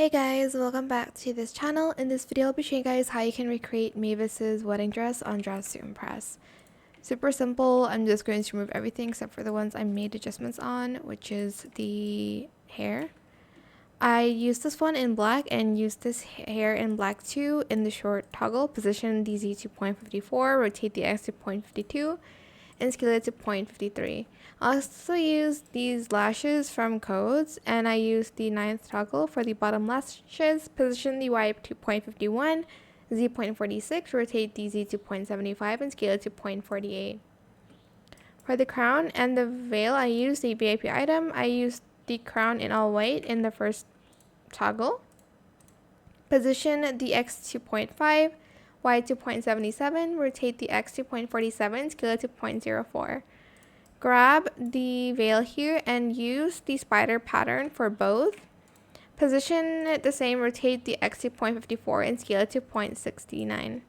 Hey guys, welcome back to this channel. In this video, I'll be showing you guys how you can recreate Mavis's wedding dress on Dress to Impress. Super simple. I'm just going to remove everything except for the ones I made adjustments on, which is the hair. I used this one in black and used this hair in black too in the short toggle. Position the Z to 0.54, rotate the X to 0.52, and scale it to 0.53. I also used these lashes from Codes, and I used the 9th toggle for the bottom lashes. Position the Y to 0.51, Z 0.46, rotate the Z to 0.75, and scale it to 0.48. For the crown and the veil, I used a VIP item. I used the crown in all white in the first toggle. Position the X to 0.5, Y to 0.77, rotate the X to 0.47, scale it to 0.04. Grab the veil here and use the spider pattern for both. Position it the same, rotate the X to 0.54 and scale it to 0.69.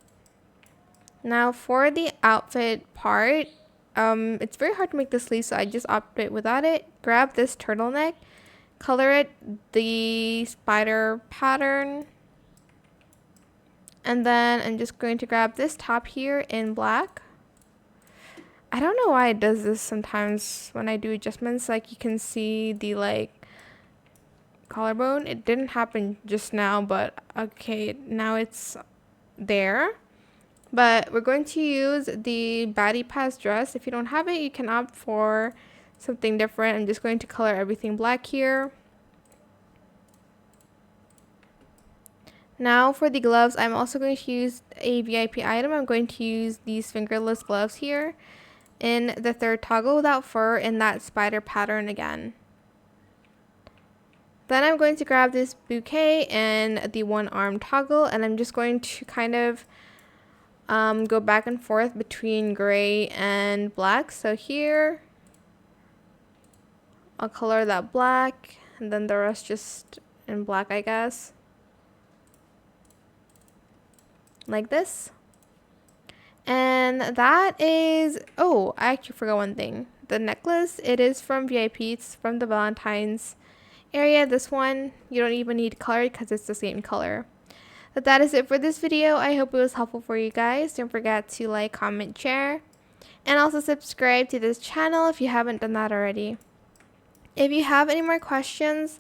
Now for the outfit part, it's very hard to make the sleeve, so I just opted without it. Grab this turtleneck, color it the spider pattern, and then I'm just going to grab this top here in black. I don't know why it does this sometimes when I do adjustments. Like, you can see the collarbone. It didn't happen just now, but okay, now it's there. But we're going to use the baddie pass dress. If you don't have it, you can opt for something different. I'm just going to color everything black here. Now for the gloves, I'm also going to use a VIP item. I'm going to use these fingerless gloves here in the third toggle without fur in that spider pattern again. Then I'm going to grab this bouquet and the one arm toggle, and I'm just going to kind of go back and forth between gray and black. So here I'll color that black, and then the rest just in black, I guess, like this. And that is, oh, I actually forgot one thing. The necklace, it is from VIP. It's from the Valentine's area. This one, you don't even need to color it because it's the same color. But that is it for this video. I hope it was helpful for you guys. Don't forget to like, comment, share, and also subscribe to this channel if you haven't done that already. If you have any more questions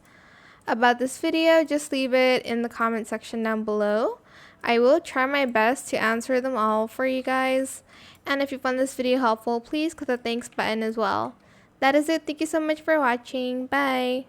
about this video, just leave it in the comment section down below. I will try my best to answer them all for you guys. And if you found this video helpful, please click the thanks button as well. That is it. Thank you so much for watching. Bye.